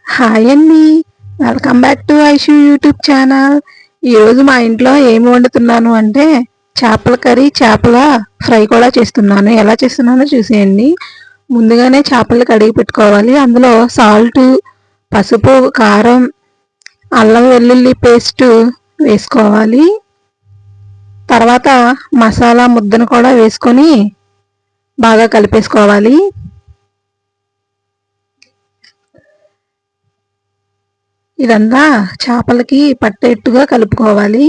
Hi అండి. Welcome back to Aishu YouTube channel. ఈరోజు మా ఇంట్లో ఏమి వండుతున్నాను అంటే చేపల కర్రీ, చేపల ఫ్రై కూడా చేస్తున్నాను. ఎలా చేస్తున్నానో చూసేయండి. ముందుగానే చేపలు కడిగి పెట్టుకోవాలి. అందులో సాల్ట్, పసుపు, కారం, అల్లం వెల్లుల్లి పేస్ట్ వేసుకోవాలి. తర్వాత మసాలా ముద్దను కూడా వేసుకొని బాగా కలిపేసుకోవాలి. ఇదంతా చేపలకి పట్టేట్టుగా కలుపుకోవాలి.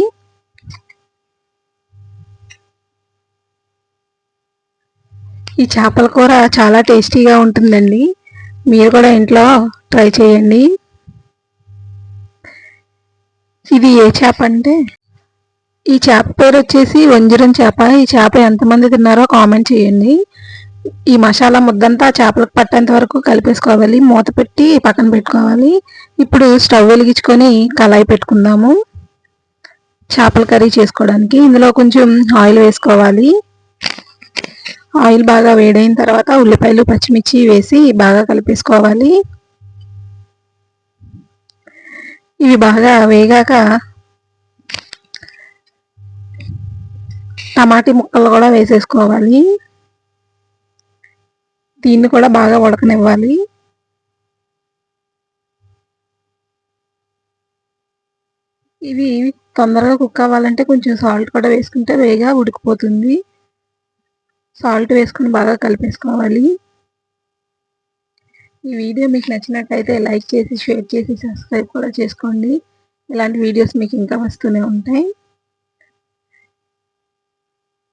ఈ చేపల కూర చాలా టేస్టీగా ఉంటుందండి. మీరు కూడా ఇంట్లో ట్రై చేయండి. ఇది ఏ చేప అంటే ఈ చేప పేరు వచ్చేసి వంజరం చేప. ఈ చేప ఎంతమంది తిన్నారో కామెంట్ చేయండి. ఈ మసాలా ముద్దంతా చేపలకు పట్టేంత వరకు కలిపేసుకోవాలి. మూత పెట్టి పక్కన పెట్టుకోవాలి. ఇప్పుడు స్టవ్ వెలిగించుకొని కళాయి పెట్టుకుందాము. చేపల కర్రీ చేసుకోవడానికి ఇందులో కొంచెం ఆయిల్ వేసుకోవాలి. ఆయిల్ బాగా వేడైన తర్వాత ఉల్లిపాయలు, పచ్చిమిర్చి వేసి బాగా కలిపేసుకోవాలి. ఇవి బాగా వేగాక టమాటీ ముక్కలు కూడా వేసేసుకోవాలి. దీన్ని కూడా బాగా ఉడకనివ్వాలి. ఇవి తొందరగా కుక్ అవ్వాలంటే కొంచెం సాల్ట్ కూడా వేసుకుంటే వేగా ఉడికిపోతుంది. సాల్ట్ వేసుకుని బాగా కలిపేసుకోవాలి. ఈ వీడియో మీకు నచ్చినట్లయితే లైక్ చేసి, షేర్ చేసి, సబ్స్క్రైబ్ కూడా చేసుకోండి. ఇలాంటి వీడియోస్ మీకు ఇంకా వస్తూనే ఉంటాయి.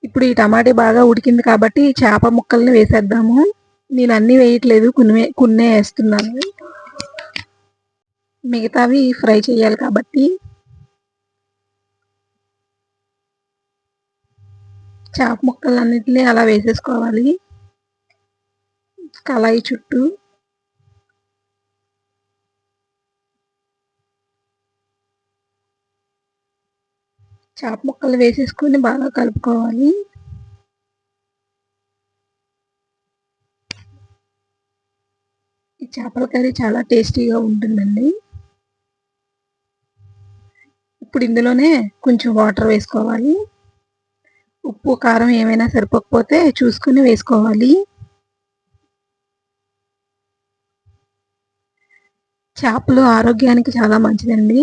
ఇప్పుడు ఈ టమాటా బాగా ఉడికింది కాబట్టి చేప ముక్కల్ని వేసేద్దాము. నేను అన్నీ వేయట్లేదు, కొన్నే వేస్తున్నాను. మిగతావి ఫ్రై చేయాలి కాబట్టి చేప ముక్కలన్నిటిని అలా వేసేసుకోవాలి కళాయి చుట్టూ. చేప ముక్కలు వేసేసుకొని బాగా కలుపుకోవాలి. ఈ చేపల కర్రీ చాలా టేస్టీగా ఉంటుందండి. ఇప్పుడు ఇందులోనే కొంచెం వాటర్ వేసుకోవాలి. ఉప్పు, కారం ఏమైనా సరిపోకపోతే చూసుకుని వేసుకోవాలి. చేపలు ఆరోగ్యానికి చాలా మంచిదండి.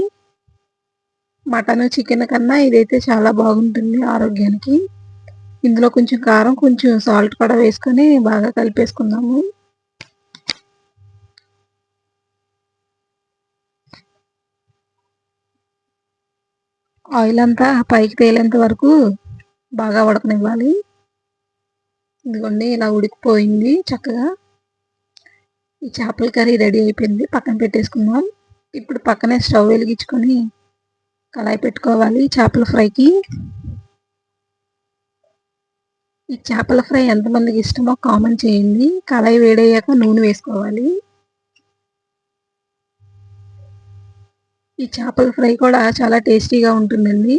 మటన్, చికెన్ కన్నా ఇదైతే చాలా బాగుంటుంది ఆరోగ్యానికి. ఇందులో కొంచెం కారం, కొంచెం సాల్ట్ కూడా వేసుకొని బాగా కలిపేసుకుందాము. ఆయిల్ అంతా పైకి తేలేంత వరకు బాగా ఉడకనివ్వాలి. ఇదిగోండి ఇలా ఉడికిపోయింది చక్కగా. ఈ చేపల కర్రీ రెడీ అయిపోయింది. పక్కన పెట్టేసుకుందాం. ఇప్పుడు పక్కనే స్టవ్ వెలిగించుకొని కళాయి పెట్టుకోవాలి చేపల ఫ్రైకి. ఈ చేపల ఫ్రై ఎంతమందికి ఇష్టమో కామెంట్ చేయండి. కళాయి వేడయ్యాక నూనె వేసుకోవాలి. ఈ చేపల ఫ్రై కూడా చాలా టేస్టీగా ఉంటుందండి.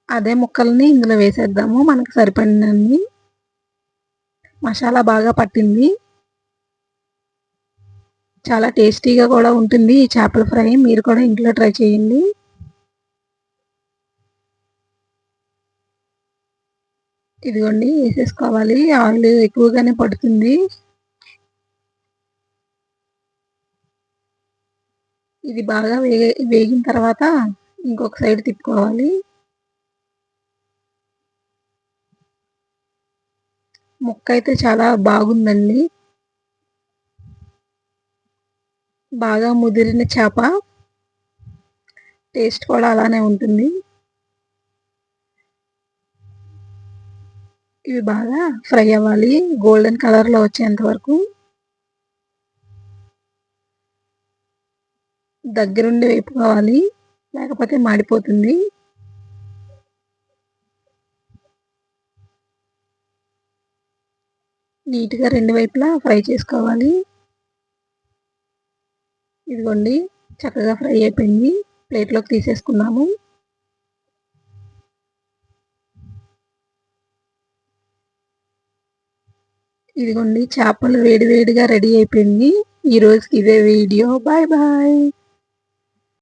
అదే ముక్కల్ని ఇందులో వేసేద్దాము. మనకు సరిపడినన్ని. మసాలా బాగా పట్టింది. చాలా టేస్టీగా కూడా ఉంటుంది ఈ చేపల ఫ్రై. మీరు కూడా ఇంట్లో ట్రై చేయండి. ఇదిగోండి వేసేసుకోవాలి. ఆయిల్ ఎక్కువగానే పడుతుంది. ఇది బాగా వేగిన తర్వాత ఇంకొక సైడ్ తిప్పుకోవాలి. ముక్క అయితే చాలా బాగుందండి. బాగా ముదిరిన చేప టేస్ట్ కూడా అలానే ఉంటుంది. ఇవి బాగా ఫ్రై అవ్వాలి గోల్డెన్ కలర్లో వచ్చేంత వరకు. దగ్గరుండి వేపుకోవాలి, లేకపోతే మాడిపోతుంది. నీట్గా రెండు వైపులా ఫ్రై చేసుకోవాలి. ఇదిగోండి చక్కగా ఫ్రై అయిపోయింది. ప్లేట్లోకి తీసేసుకున్నాము. ఇదిగోండి చేపలు వేడివేడిగా రెడీ అయిపోయింది. ఈ రోజుకి ఇదే వీడియో. Bye bye.